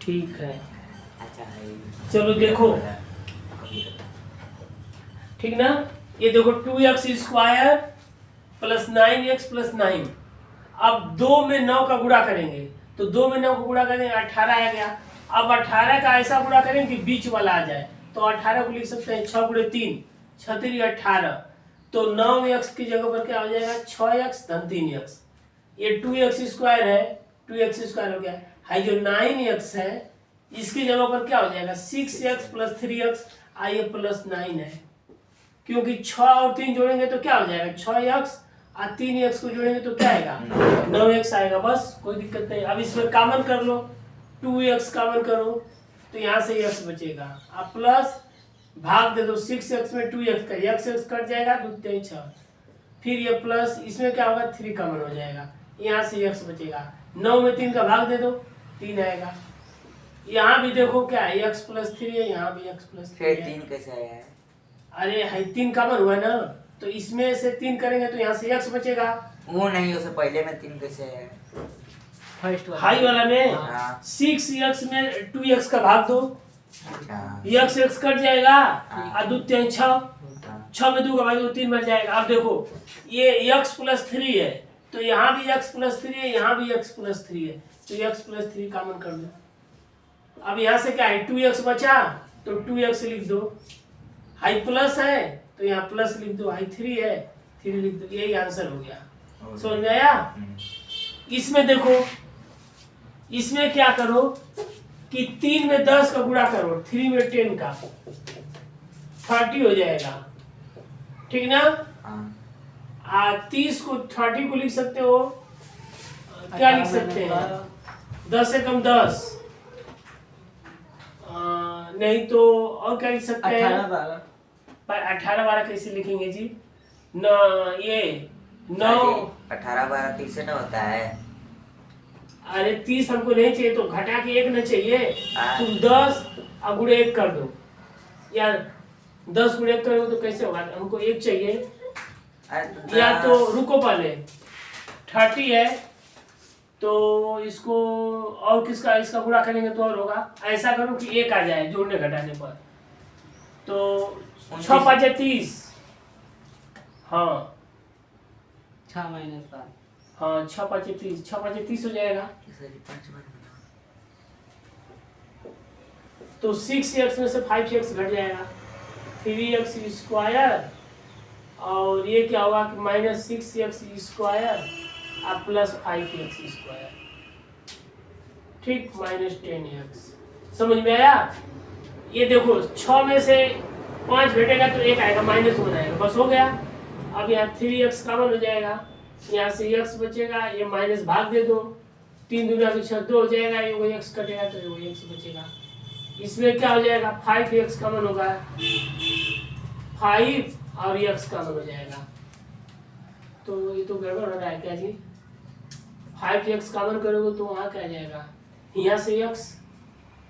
ठीक है। अच्छा है। चलो देखो, ठीक ना। ये देखो 2x square plus 9x plus 9। अब 2 में 9 का गुणा करेंगे तो 2 में 9 का गुणा करेंगे 18 आ गया। अब 18 का ऐसा गुणा करेंगे कि बीच वाला आ जाए, तो 18 को लिख सकते हैं 6 गुणे 3 6 3 18। तो 9x की जगह पर क्या हो जाएगा 6x धन 3x। ये 2x स्क्वायर है, 2x स्क्वायर हो गया है। जो 9x है इसकी जगह पर क्या हो जाएगा 6x प्लस 3x। आइए प्लस 9 है, क्योंकि 6 और 3 जोड़ेंगे तो क्या हो जाएगा 6x और 3x को जोड़ेंगे तो क्या आएगा 9x आएगा। बस कोई दिक्कत नहीं। अब इसमें कॉमन कर लो, 2x कॉमन करो तो यहाँ से x बचेगा। अब प्लस भाग दे दो 6x में 2x का, x कट जाएगा 2 3 6। फिर ये प्लस इसमें क्या होगा 3 कॉमन हो जाएगा, यहाँ से x बचेगा। 9 में 3 का भाग दे दो 3 आएगा। यहाँ भी देखो क्या है x प्लस 3 है, यहाँ भी x प्लस 3 फिर है। 3 कैसे आया है? अरे है 3 कॉमन हुआ ना, तो इसमें से 3 करेंगे तो यहाँ से x बचेगा। वो नहीं, उससे पहले में 3 कैसे आया है? फर्स्ट वाला हाई वाला में हाँ। 6x में 2x का भाग दो, अच्छा। x कट जाएगा हाँ। और 2 3 6। हाँ। 6 में 2 का भाग दो 3 बच जाएगा। अब देखो ये x प्लस 3 है, तो यहाँ भी x प्लस 3 है, यहाँ भी x प्लस 3 है, तो x प्लस 3 कॉमन कर दो। अब यहाँ से क्या है 2x बचा तो 2x लिख दो। हाई प्लस है तो यहाँ प्लस लिख दो, हाई 3 है 3 लिख दो। यही आंसर हो गया। समझ में आया? इसमें देखो, इसमें क्या करो कि 3 में 10 का गुणा करो, 3 में 10 का 30 हो जाएगा, ठीक ना। हाँ। 30 को 30 को लिख सकते हो, क्या लिख सकते हैं 10 से कम 10, नहीं तो और क्या लिख सकते हैं 18 12। पर 18 12 कैसे लिखेंगे जी न, ये 9। 18 12 30 ना होता है। अरे 30 हमको नहीं चाहिए तो घटा के 1 न चाहिए। हाँ। तुम 10 और गुणे 1 कर दो, यार 10 गुणे 1 करोगे तो कैसे होगा, हमको 1 चाहिए। अरे या तो रुको पहले 30 है तो इसको और किसका इसका गुणा करेंगे तो और होगा। ऐसा करो कि 1 आ जाए जोड़ने घटाने पर, तो 6 5 30। हाँ 6 माइनस 5। हाँ 6 5 30, 6 5 30 हो जाएगा। तो 6x में से 5x घट जाएगा, 3x स्क्वायर, और ये क्या होगा कि माइनस 6x स्क्वायर और प्लस 5x स्क्वायर, ठीक, माइनस 10x। समझ में आया? ये देखो 6 में से 5 घटेगा तो 1 आएगा, माइनस 1 आएगा, बस हो गया। अब यहाँ 3x कॉमन हो जाएगा, यहाँ से x बचेगा, ये माइनस भाग दे दो, 3 दूना के 6 2 हो जाएगा, ये वो x कटेगा तो ये वो x बचेगा। इसमें क्या हो जाएगा 5x कॉमन होगा, 5 और x कॉमन हो जाएगा। तो ये तो गड़बड़ हो रहा है क्या जी, 5x कॉमन करोगे तो वहाँ क्या आ जाएगा, यहाँ से x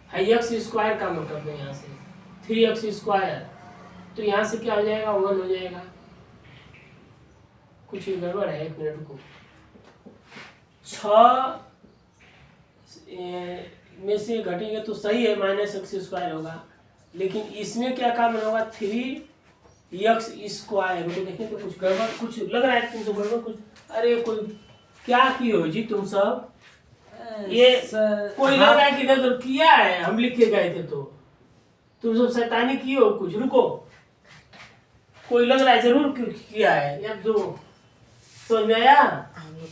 है, x स्क्वायर कॉमन कर दो, यहाँ से 3x स्क्वायर, तो यहाँ से क्या हो जाएगा 1 हो जाएगा। कुछ ही गड़बड़ है, 1 मिनट को। 6 में से घटेंगे तो सही है, माइनस x स्क्वायर होगा, लेकिन इसमें क्या कॉमन होगा 3x स्क्वायर। तो देखिए तो कुछ गड़बड़ कुछ लग रहा है तुमको, गड़बड़ कुछ। अरे कोई क्या किए हो जी तुम सब, ये कोई लग रहा है कि इधर उधर किया है, हम लिख के गए थे तो तुम सब शैतानी किए हो कुछ। रुको, कोई लग रहा है जरूर किया है यार। दो समझ में आया,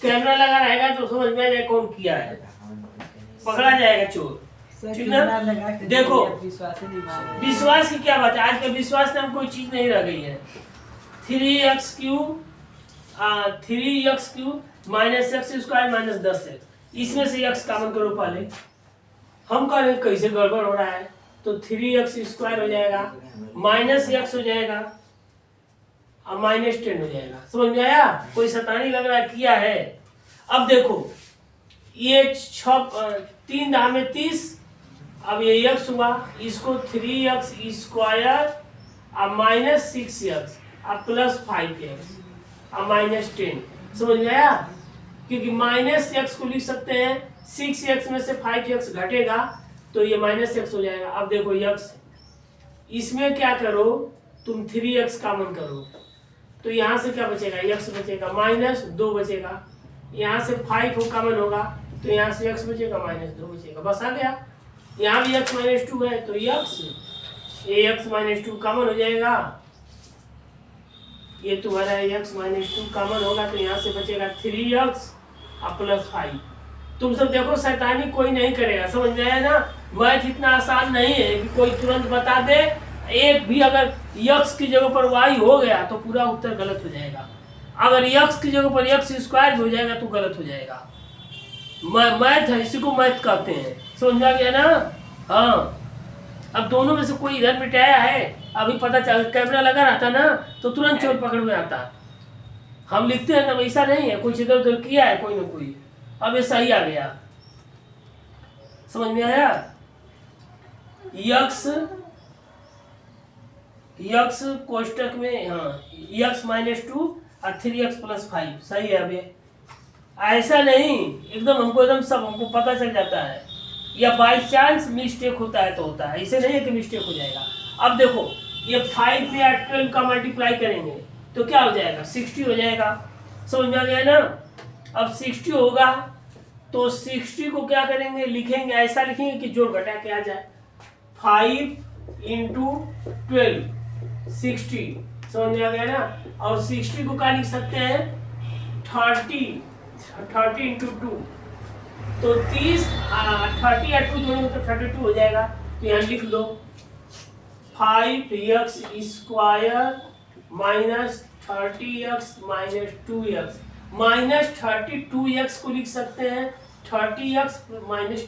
कैमरा लगा रहेगा तो समझ में आ जाए कौन किया है, पकड़ा जाएगा चोर, ठीक ना। देखो विश्वास की क्या बात है, आज का विश्वास नाम कोई चीज नहीं रह गई है। 3x cube minus x square minus 10x, इसमें से x कॉमन करो पहले। हम कह रहे कैसे गड़बड़ हो रहा है, तो 3x स्क्वायर हो जाएगा, माइनस x हो जाएगा और माइनस 10 हो जाएगा। समझ में आया? कोई शैतानी लग रहा है किया है। अब देखो ये 3 दाम में 30, अब ये x हुआ, इसको 3x स्क्वायर और माइनस 6x और प्लस 5x और माइनस 10। समझ में आया? क्योंकि माइनस x को लिख सकते हैं, 6x में से 5x घटेगा तो ये माइनस एक्स हो जाएगा। अब देखो यक्स, इसमें क्या करो तुम 3x कॉमन करो, तो यहाँ से क्या बचेगा, x बचेगा, -2 बचेगा। यहाँ से 5 कॉमन होगा तो यहाँ से x बचेगा, -2 बचेगा, बस आ गया। यहाँ भी x -2 है तो x -2 कॉमन हो जाएगा। ये तुम्हारा x -2 कॉमन होगा तो यहाँ से बचेगा 3x प्लस 5। तुम सब देखो शैतानी कोई नहीं करेगा, समझ में आया ना। मैथ इतना आसान नहीं है कि कोई तुरंत बता दे। एक भी अगर x की जगह पर y हो गया तो पूरा उत्तर गलत हो जाएगा। अगर x की जगह पर x² हो जाएगा तो गलत हो जाएगा। मैथ है, इसी को मैथ कहते हैं, समझ में आ गया ना। हाँ, अब दोनों में से कोई इधर मिटाया है, अभी पता चल, कैमरा लगा रहता ना तो तुरंत चोर पकड़ में आता। हम लिखते हैं ना, वैसा नहीं है, कुछ इधर उधर किया है कोई ना कोई, अब ये सही आ गया। समझ में आया। यक्स कोष्टक में, हाँ, x -2 और 3x + 5 सही है। अभी ऐसा नहीं एकदम हमको पता चल जाता है, या बाई चांस मिस्टेक होता है तो होता है, ऐसे नहीं है कि मिस्टेक हो जाएगा। अब देखो ये 5 पे 12 का मल्टीप्लाई करेंगे तो क्या हो जाएगा, 60 हो जाएगा। समझ में आ गया ना। अब 60 होगा तो 60 को क्या करेंगे, लिखेंगे, ऐसा लिखेंगे कि जोड़ घटा के आ जाए। 5 × 12 60, समझ में आ गया ना। और 60 को क्या लिख सकते हैं, 30 × 2, तो 30, 30 या 2 जोड़ेंगे तो 32 हो जाएगा। तो यहाँ लिख दो 5x² -30x - 2x, -32x को लिख सकते हैं 30x -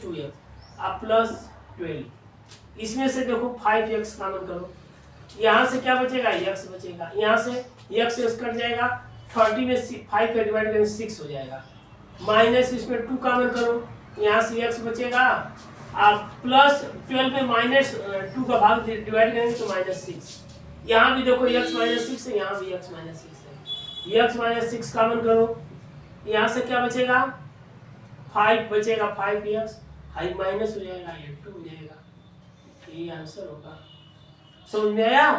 2x प्लस 12। इसमें से देखो 5x कॉमन करो, यहाँ से क्या बचेगा, x बचेगा, यहाँ से x कट जाएगा, 30 में 5 का डिवाइड करेंगे 6 हो जाएगा, माइनस इसमें 2 कॉमन करो, यहाँ से x बचेगा, आप प्लस 12 में -2 का भाग डिवाइड करेंगे तो -6। यहाँ भी देखो x -6 है, यहाँ भी x -6 है, x -6 कॉमन करो, यहाँ से क्या बचेगा, 5 बचेगा, 5x 5 माइनस हो जाएगा, ये 2 हो जाएगा। यही आंसर होगा। समझ में आया,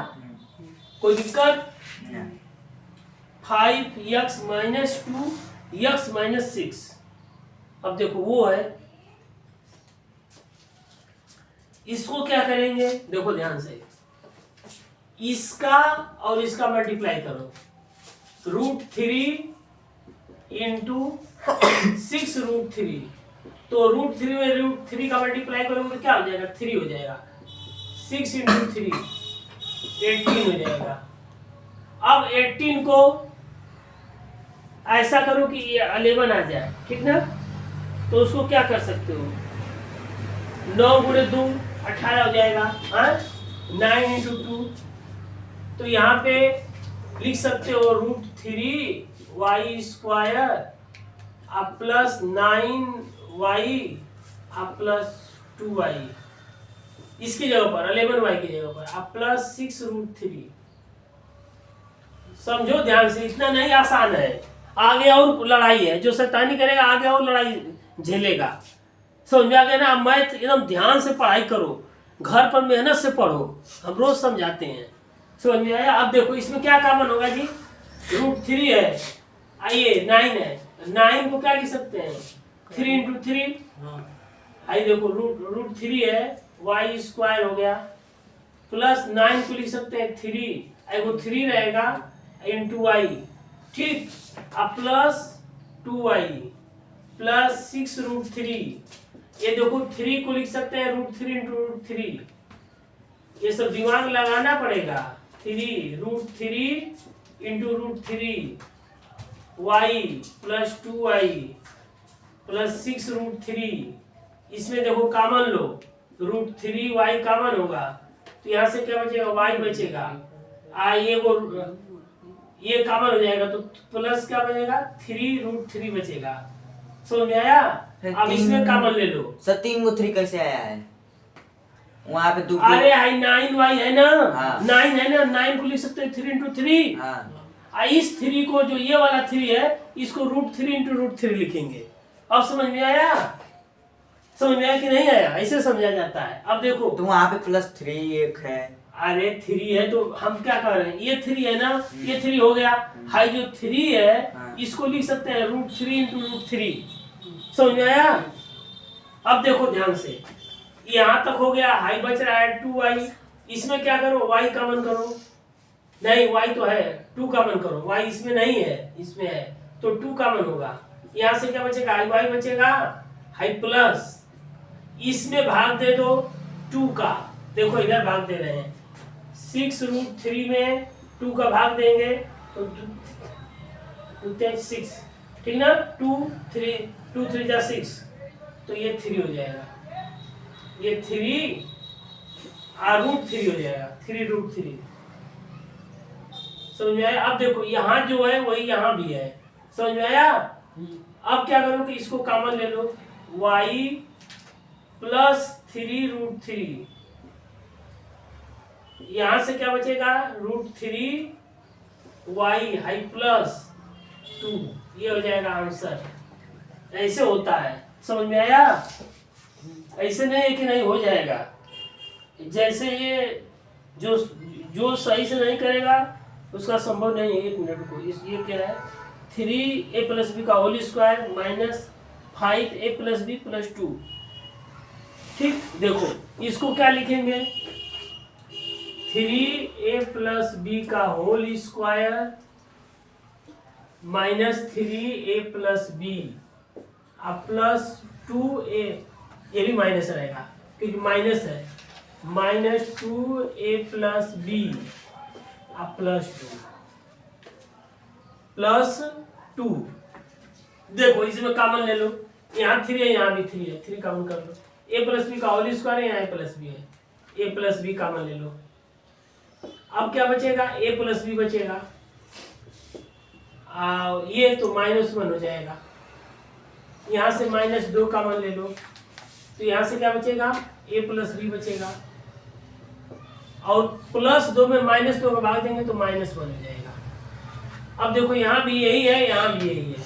कोई दिक्कत। 5x -2 x -6। अब देखो वो है, इसको क्या करेंगे, देखो ध्यान से, इसका और इसका मल्टीप्लाई करो, √3 × 6 √3, तो √3 में √3 का मल्टीप्लाई करोगे तो क्या हो जाएगा, 3 हो जाएगा, 6 × 3 18 हो जाएगा। अब 18 को ऐसा करो कि ये 11 आ जाए, ठीक ना। तो उसको क्या कर सकते हो, 9 × 2 18 हो जाएगा, हाँ, 9 × 2, तो यहाँ पे लिख सकते हो √3y² plus 9y plus 2y, इसकी जगह पर 11y की जगह पर प्लस 6 √3। समझो ध्यान से, इतना नहीं आसान है, आगे और लड़ाई है, जो शैतानी करेगा आगे और लड़ाई झेलेगा। समझ में आ गया ना। मैथ एकदम ध्यान से पढ़ाई करो, घर पर मेहनत से पढ़ो, हम रोज समझाते हैं। समझ में आया। अब देखो इसमें क्या कॉमन होगा जी, √3 है, आइए 9 है, 9 को क्या लिख सकते हैं, 3 × 3, आइए देखो √3 है, y² हो गया, प्लस 9 को लिख सकते हैं 3, एगो 3 रहेगा × y, ठीक, अब प्लस 2y प्लस 6 √3, ये देखो 3 को लिख सकते हैं √3 × √3, ये सब दिमाग लगाना पड़ेगा। 3 √3 × √3 y प्लस 2y प्लस 6 √3, इसमें देखो कॉमन लो, √3y कॉमन होगा तो यहाँ से क्या बचेगा, y बचेगा, ये कॉमन हो जाएगा तो प्लस क्या बचेगा, 3 √3 बचेगा। समझ में आया। अब इसमें कॉमन ले लो, सर 3 को 3 कैसे आया है, वहाँ पे 2, अरे 9y है ना, हाँ। 9 है ना, 9 को लिख सकते हैं 3 × 3, हाँ। इस 3 को, जो ये वाला 3 है, इसको √3 × √3 लिखेंगे। अब समझ में आया, समझ में आया कि नहीं आया? ऐसे समझा जाता है। अब देखो तो वहाँ पे +3 एक है। अरे 3 है तो हम क्या कर रहे हैं, ये 3 है ना, ये 3 हो गया। हाई जो 3 है हाँ। इसको लिख सकते हैं √3 × √3। समझ में आया? अब देखो ध्यान से, यहाँ तक हो गया। हाई बच रहा है 2y, इसमें क्या करो y कॉमन करो, नहीं y तो है, 2 कॉमन करो, y इसमें नहीं है, इसमें है तो 2 कॉमन होगा। यहाँ से क्या बचेगा, हाई y बचेगा, हाई प्लस इसमें भाग दे दो 2 का, देखो इधर भाग दे रहे हैं 6√3 में 2 का भाग देंगे तो 6, ठीक ना, 2 3 जा 6 तो ये 3 हो जाएगा, ये 3 और √3 हो जाएगा, 3√3। समझ में आया? अब देखो यहाँ जो है वही यहाँ भी है। समझ में आया? अब क्या करो कि इसको कॉमन ले लो, y प्लस 3√3, यहाँ से क्या बचेगा √3 y हाई प्लस 2, ये हो जाएगा आंसर। ऐसे होता है। समझ में आया? ऐसे नहीं है कि नहीं हो जाएगा। जैसे ये जो सही से नहीं करेगा उसका संभव नहीं है। 1 मिनट को, ये क्या है, 3a + b का whole square minus 5a + b + 2। ठीक, देखो इसको क्या लिखेंगे, 3a + b का whole square minus 3a + b plus 2a, ये भी माइनस रहेगा क्योंकि माइनस है, माइनस 2a + b प्लस 2। देखो इसमें कॉमन ले लो, यहाँ 3 है यहाँ भी 3 है, 3 कॉमन कर लो, a + b का होल स्क्वायर है, यहाँ a + b है, a + b कॉमन ले लो। अब क्या बचेगा, a + b बचेगा, ये तो -1 हो जाएगा। यहाँ से -2 कॉमन ले लो तो यहाँ से क्या बचेगा, a + b बचेगा, और +2 में -2 का भाग देंगे तो -1 हो जाएगा। अब देखो यहाँ भी यही है, यहाँ भी यही है,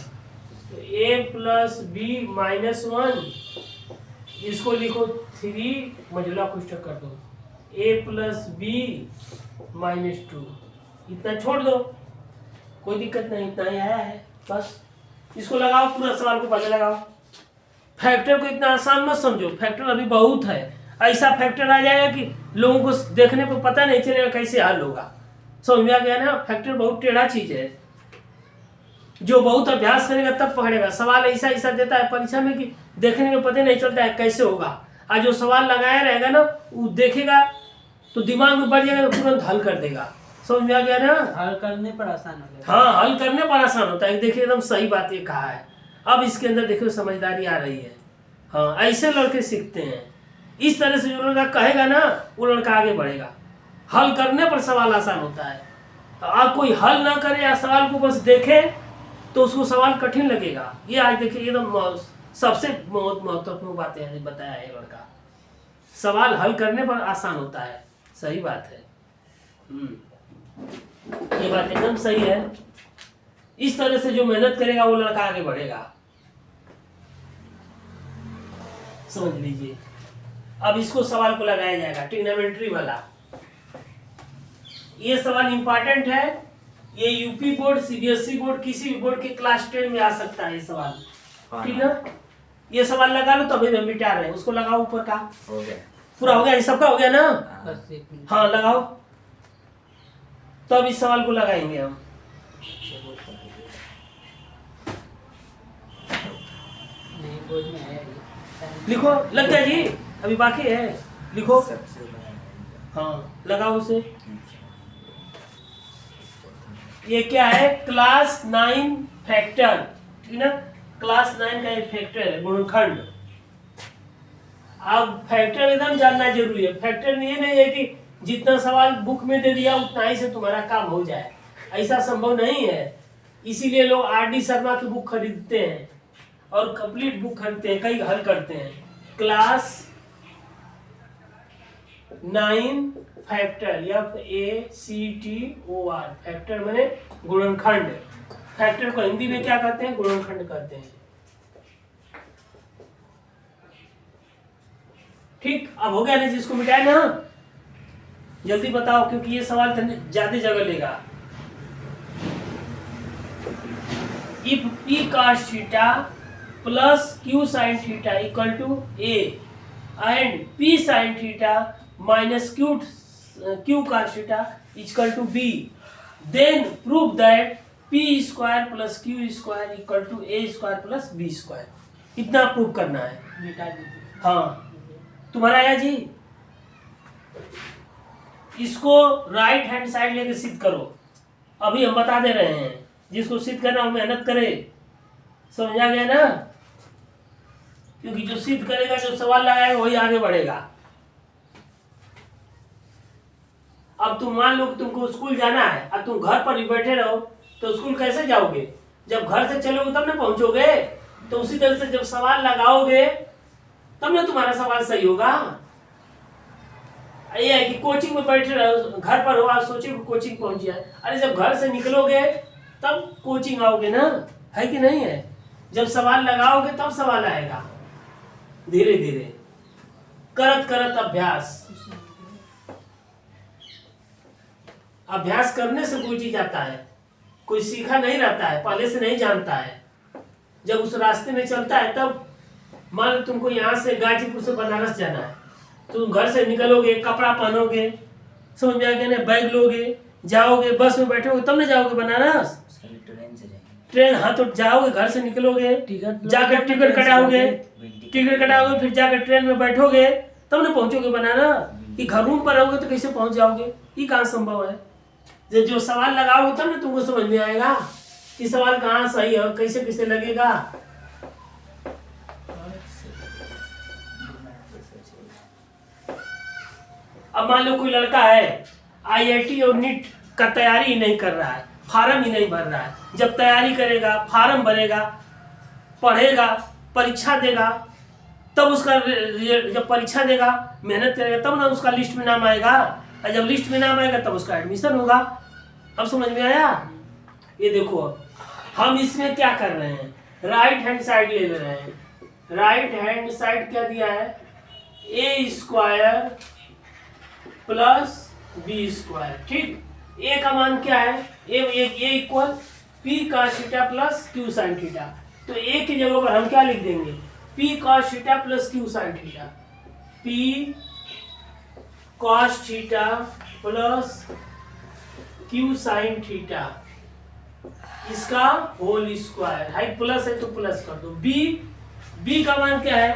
तो a + b -1, इसको लिखो 3 मजूला कोष्ठक कर दो, a + b -2, इतना छोड़ दो, कोई दिक्कत नहीं, इतना ही आया है बस। इसको लगाओ, पूरा सवाल को पता लगाओ। फैक्टर को इतना आसान मत समझो, फैक्टर अभी बहुत है, ऐसा फैक्टर आ जाएगा कि लोगों को देखने पर पता नहीं चलेगा कैसे हल होगा। समझ में आ गया ना? फैक्टर बहुत टेढ़ा चीज है, जो बहुत अभ्यास करेगा तब पकड़ेगा। सवाल ऐसा ऐसा देता है परीक्षा में कि देखने में पता नहीं चलता है कैसे होगा, और जो सवाल लगाया रहेगा ना वो देखेगा तो दिमाग में बढ़ जाएगा तो तुरंत हल कर देगा। समझ में आ गया ना? हल करने पर आसान हो जाएगा। हाँ, हल करने पर आसान होता है। देखिए एकदम सही बात ये कहा है। अब इसके अंदर देखिए समझदारी आ रही है। हाँ, ऐसे लड़के सीखते हैं। इस तरह से जो लड़का कहेगा ना वो लड़का आगे बढ़ेगा। हल करने पर सवाल आसान होता है। आप कोई हल ना करे या सवाल को बस देखे तो उसको सवाल कठिन लगेगा। ये आज देखिए एकदम सबसे महत्वपूर्ण बातें बताया है लड़का। सवाल हल करने पर आसान होता है, सही बात है। ये बात एकदम सही है। इस तरह से जो मेहनत करेगा वो लड़का आगे बढ़ेगा, समझ लीजिए। अब इसको सवाल को लगाया जाएगा ट्रिग्नोमेट्री वाला। ये सवाल इंपॉर्टेंट है, ये यूपी बोर्ड, सीबीएसई बोर्ड, किसी भी बोर्ड के क्लास 10 में आ सकता है ये सवाल, ठीक है। ये सवाल लगा लो, तभी हम मिटा रहे हैं, उसको लगाओ ऊपर का। हो गया, पूरा हो गया, ये सबका हो गया ना? बस 1 मिनट। हाँ लगाओ, तो अब इस सवाल को लगाएंगे हम। नहीं, बोर्ड में है ये। लिखो, लग गया जी, अभी बाकी है, लिखो। सबसे बड़ा। हाँ लगाओ उसे। ये क्या है, क्लास 9 फैक्टर, ठीक ना, क्लास 9 का एक फैक्टर है, गुणनखंड। अब फैक्टर एकदम जानना जरूरी है। फैक्टर ये नहीं है कि जितना सवाल बुक में दे दिया उतना ही से तुम्हारा काम हो जाए, ऐसा संभव नहीं है। इसीलिए लोग RD शर्मा की बुक खरीदते हैं और कंप्लीट बुक खरीदते हैं, कई हल करते हैं। क्लास 9 फैक्टर, FACTOR, फैक्टर माने गुणनखंड। फैक्टर को हिंदी में क्या कहते हैं, गुणनखंड कहते हैं। ठीक, अब हो गया ना, जिसको मिटाए ना, जल्दी बताओ क्योंकि ये सवाल ज्यादा जगह लेगा। If p cos theta plus q sin theta equal to a and p sin theta minus q cos theta equal to b, then prove that p square plus q square equal to a square plus b square. इतना prove करना है। मिटा दीजिए। हाँ, तुम्हारा आया जी। इसको right hand side लेके सिद्ध करो। अभी हम बता दे रहे हैं, जिसको सिद्ध करना वो मेहनत करे। समझ आ गया ना? क्योंकि जो सिद्ध करेगा, जो सवाल लगाएगा, वही आगे बढ़ेगा। अब तुम मान लो कि तुमको स्कूल जाना है और तुम घर पर ही बैठे रहो, तो स्कूल कैसे जाओगे? जब घर से चलोगे तब ना पहुंचोगे। तो उसी तरह से जब सवाल लगाओगे तब ना तुम्हारा सवाल सही होगा। ये है कि कोचिंग में बैठे रहो, घर पर हो, आप सोचे कोचिंग पहुंच जाए। अरे जब घर से निकलोगे तब कोचिंग आओगे ना, है कि नहीं है? जब सवाल लगाओगे तब सवाल आएगा। धीरे धीरे करत करत अभ्यास, अभ्यास करने से कोई चीज आता है। कोई सीखा नहीं रहता है, पहले से नहीं जानता है। जब उस रास्ते में चलता है तब, मान लो तुमको यहाँ से गाजीपुर से बनारस जाना है, तुम घर से निकलोगे, कपड़ा पहनोगे, समझ में आ गया ना, बैग लोगे, जाओगे, बस में बैठोगे तब ना जाओगे बनारस। ट्रेन से जाएंगे। ट्रेन, हाँ तो जाओगे, घर से निकलोगे, जाकर टिकट कटाओगे, फिर जाकर ट्रेन में बैठोगे तब ना पहुंचोगे बनारस। कि घर रूम पर रहोगे तो कैसे पहुंच जाओगे? ये कहाँ संभव है? जो सवाल लगाओगे तब ना तुमको समझ में आएगा कि सवाल कहाँ सही है, कैसे कैसे लगेगा। अब मान लो कोई लड़का है, आईआईटी और नीट का तैयारी ही नहीं कर रहा है, फार्म ही नहीं भर रहा है। जब तैयारी करेगा, फार्म भरेगा, पढ़ेगा, परीक्षा देगा, तब उसका जब परीक्षा देगा, मेहनत करेगा, तब ना उसका लिस्ट में नाम आएगा। और जब लिस्ट में नाम आएगा तब उसका एडमिशन होगा। अब समझ में आया? ये देखो, हम इसमें क्या कर रहे हैं, राइट हैंड साइड ले रहे हैं। राइट हैंड साइड क्या दिया है? A square plus B square. ठीक, ए का मान क्या है? A equal P cos theta plus Q sine theta. तो ए की जगह पर हम क्या लिख देंगे? P cos theta plus Q sine theta. P cos theta plus Q sine theta, इसका होल स्क्वायर। हाई प्लस है तो प्लस कर दो। बी का मान क्या है?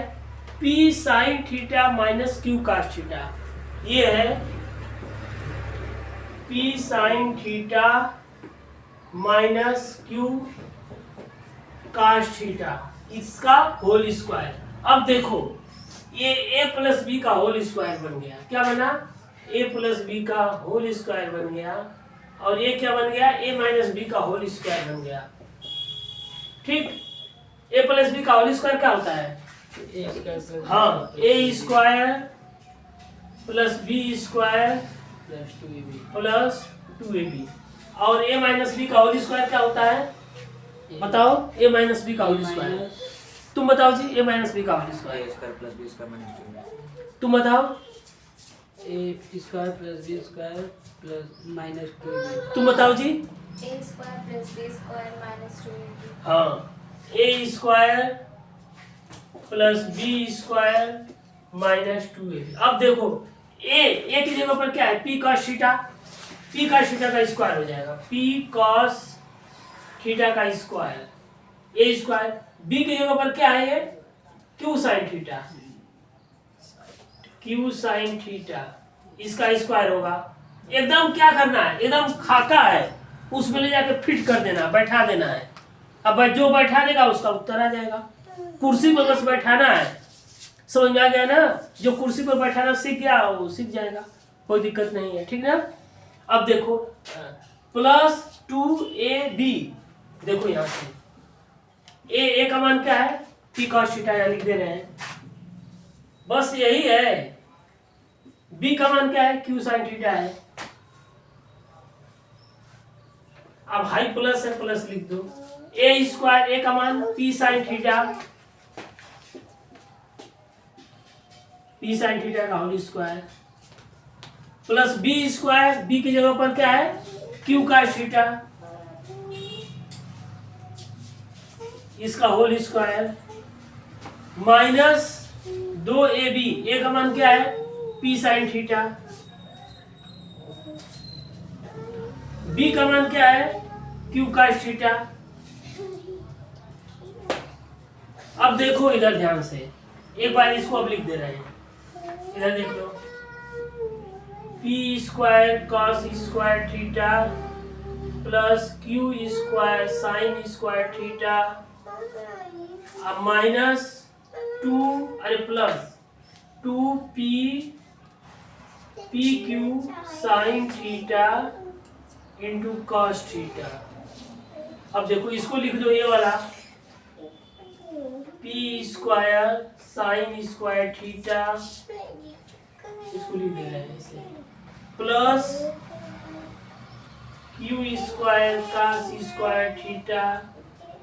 P sine theta minus Q cos theta. ये है P sine theta minus Q cos theta, इसका होल स्क्वायर। अब देखो, ये ए प्लस बी का होल स्क्वायर बन गया। क्या बना? ए प्लस बी का होल स्क्वायर बन गया। और ये क्या बन गया? ए माइनस बी का होल स्क्वायर बन गया। ठीक, ए प्लस बी का होल स्क्वायर क्या होता है? हाँ, A square plus B square plus 2ab। और ए माइनस बी का होल स्क्वायर क्या होता है? बताओ, ए माइनस बी का होल स्क्वायर। तुम बताओ जी, ए माइनस बी का whole square. Plus B square minus 2ab। तुम बताओ। A square plus B square plus minus 2ab। तुम बताओ जी। A square plus B square minus 2ab। हाँ, A square plus B square minus 2ab। अब देखो, A की जगह पर क्या है? P cos theta. P cos theta का स्क्वायर हो जाएगा, पी कॉस थीटा का स्क्वायर, ए स्क्वायर। बी की जगह पर क्या है? ये Q sine theta, Q sine theta, इसका स्क्वायर होगा। एकदम क्या करना है? एकदम खाका है, उसमें ले जाके फिट कर देना, बैठा देना है। अब जो बैठा देगा उसका उत्तर आ जाएगा। कुर्सी पर बस बैठाना है। समझ में आ गया ना? जो कुर्सी पर बैठाना सीख गया वो सीख जाएगा, कोई दिक्कत नहीं है। ठीक ना? अब देखो, प्लस 2ab। देखो यहाँ से ए का मान क्या है? पी कॉस थीटा यहाँ लिख दे रहे हैं, बस यही है। बी का मान क्या है? क्यू साइन थीटा है। अब हाई प्लस है, प्लस लिख दो। ए स्क्वायर, ए का मान P sine theta P sine theta का whole square plus B square, B की जगह पर क्या है क्यू का थीटा, इसका होल स्क्वायर माइनस 2ab, ए का मान क्या है पी साइन थीटा, बी का मान क्या है क्यू का थीटा। अब देखो इधर ध्यान से, एक बार इसको अब लिख दे रहे हैं, इधर देख लो, P square cos square theta plus Q square sine square theta, अब माइनस 2 अरे plus 2p P Q sine theta into cos theta. अब देखो इसको लिख दो, ये वाला P square sine square theta, इसको लिख दे रहे हैं इसे, plus Q square cos square theta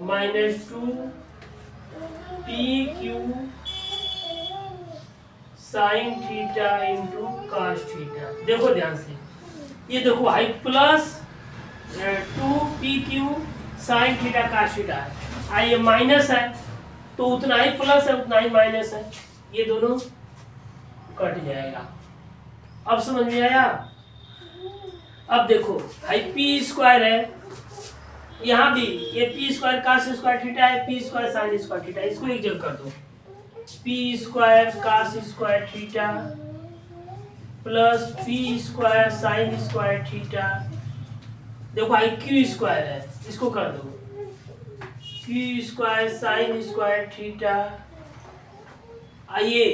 minus 2 P Q sine theta into cos theta. देखो ध्यान से, ये देखो आई plus 2 PQ sine theta cos theta है, आई ये माइनस है तो उतना ही प्लस है उतना ही माइनस है, ये दोनों कट जाएगा। अब समझ में आया? अब देखो हाई पी स्क्वायर है, यहाँ भी ये P square cos square theta है, P square sine square theta, इसको एक जगह कर दो, P square cos square theta plus P square sine square theta. देखो आई क्यू स्क्वायर है, इसको कर दो Q square sine square theta, आइए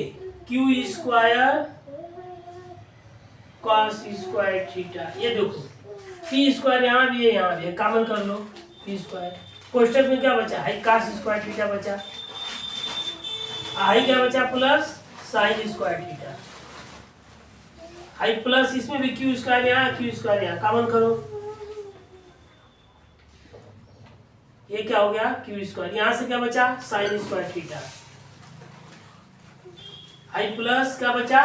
Q square cos square theta. ये देखो पी स्क्वायर यहाँ भी है यहाँ भी है, कॉमन कर लो पी स्क्वायर, कोष्टक में क्या बचा है कॉस स्क्वायर थीटा बचा, आई क्या बचा प्लस साइन स्क्वायर थीटा, आई प्लस इसमें भी क्यू स्क्वायर यहाँ क्यू स्क्वायर यहाँ, कॉमन करो, ये क्या हो गया क्यू स्क्वायर, यहाँ से क्या बचा साइन स्क्वायर थीटा, आई प्लस क्या बचा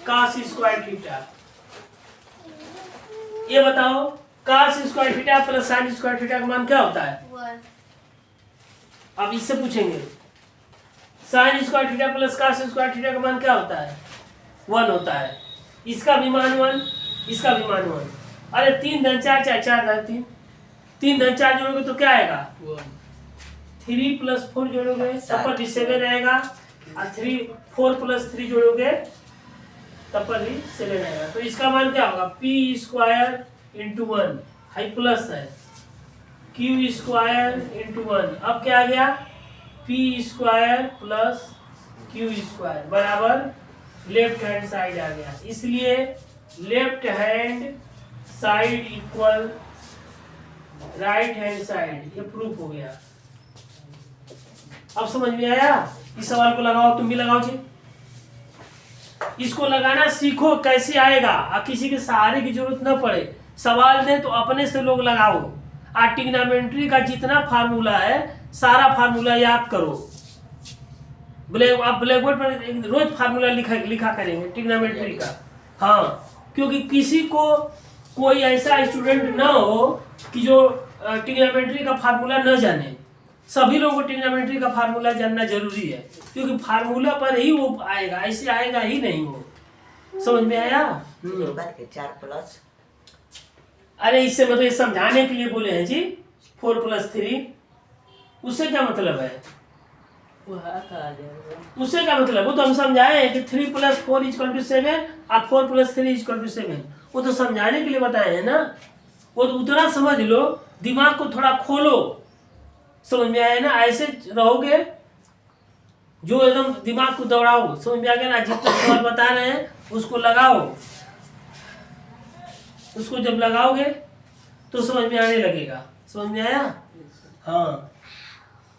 कॉस स्क्वायर थीटा। ये बताओ cos square theta plus sign square theta का मान क्या होता है? 1। अब इससे पूछेंगे sign square theta plus cos square theta का मान क्या होता है? 1 होता है। इसका भी मान 1, इसका भी मान 1। अरे 3 धन 4 चाहे 4 धन 3, 3 धन 4 जोड़ोगे तो क्या आएगा 3 प्लस 4 जोड़ोगे तब पर भी 7 आएगा, और 4 प्लस 3 जोड़ोगे तब पर भी 7 आएगा। तो इसका मान क्या होगा P square into 1, high plus है क्यू स्क्वायर इंटू 1, अब क्या आ गया P square plus Q square बराबर लेफ्ट हैंड साइड आ गया, इसलिए left hand side equal right hand side, ये प्रूफ हो गया। अब समझ में आया? इस सवाल को लगाओ, तुम भी लगाओ जी, इसको लगाना सीखो कैसे आएगा, और किसी के सहारे की जरूरत ना पड़े, सवाल दे तो अपने से लोग लगाओ, और ट्रिग्नोमेट्री का जितना फार्मूला है सारा फार्मूला याद करो। आप ब्लैक बोर्ड पर रोज फार्मूला लिखा करेंगे ट्रिग्नोमेट्री का, हाँ, क्योंकि किसी को कोई ऐसा स्टूडेंट ना हो कि जो ट्रिग्नोमेट्री का फार्मूला न जाने, सभी लोगों को ट्रिग्नोमेट्री का फार्मूला जानना जरूरी है, क्योंकि फार्मूला पर ही वो आएगा, ऐसे आएगा ही नहीं वो। समझ में आया? 4 प्लस, अरे इससे मतलब ये समझाने के लिए बोले हैं जी 4 प्लस 3, उससे क्या मतलब है? वो हाथ आ जाएगा, उससे क्या मतलब? वो तो हम समझाए हैं कि 3 प्लस 4 इक्वल टू 7 और 4 प्लस 3 इक्वल टू 7, वो तो समझाने के लिए बताए हैं ना, वो तो उतना समझ लो, दिमाग को थोड़ा खोलो। समझ में आया ना? ऐसे रहोगे जो एकदम दिमाग को दौड़ाओ, समझ में आ गया ना? जितना सवाल बता रहे हैं उसको लगाओ, उसको जब लगाओगे तो समझ में आने लगेगा। समझ में आया? हाँ,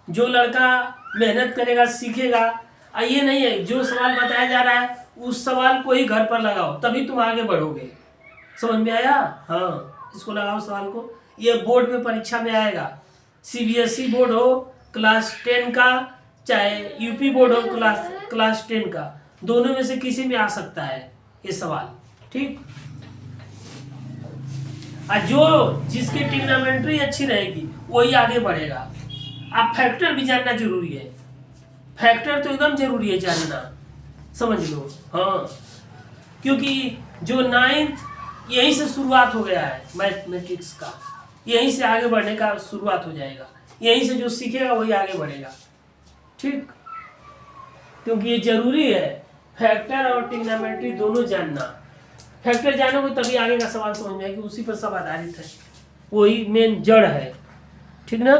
जो लड़का मेहनत करेगा सीखेगा, ये नहीं है जो सवाल बताया जा रहा है उस सवाल को ही घर पर लगाओ, तभी तुम आगे बढ़ोगे। समझ में आया? हाँ, इसको लगाओ सवाल को, ये बोर्ड में परीक्षा में आएगा, CBSE बोर्ड हो क्लास 10 का, चाहे UP बोर्ड हो क्लास 10 का, दोनों में से किसी में आ सकता है ये सवाल, ठीक। और जो जिसकी ट्रिग्नोमेट्री अच्छी रहेगी वही आगे बढ़ेगा। अब फैक्टर भी जानना जरूरी है, फैक्टर तो एकदम जरूरी है जानना, समझ लो। हाँ, क्योंकि जो 9th यहीं से शुरुआत हो गया है मैथमेटिक्स का, यहीं से आगे बढ़ने का शुरुआत हो जाएगा, यहीं से जो सीखेगा वही आगे बढ़ेगा, ठीक। क्योंकि ये जरूरी है फैक्टर और ट्रिग्नोमेट्री दोनों जानना। फैक्टर जानोगे तभी आगे का सवाल समझ में आएगा, उसी पर सब आधारित है, वही मेन जड़ है, ठीक ना।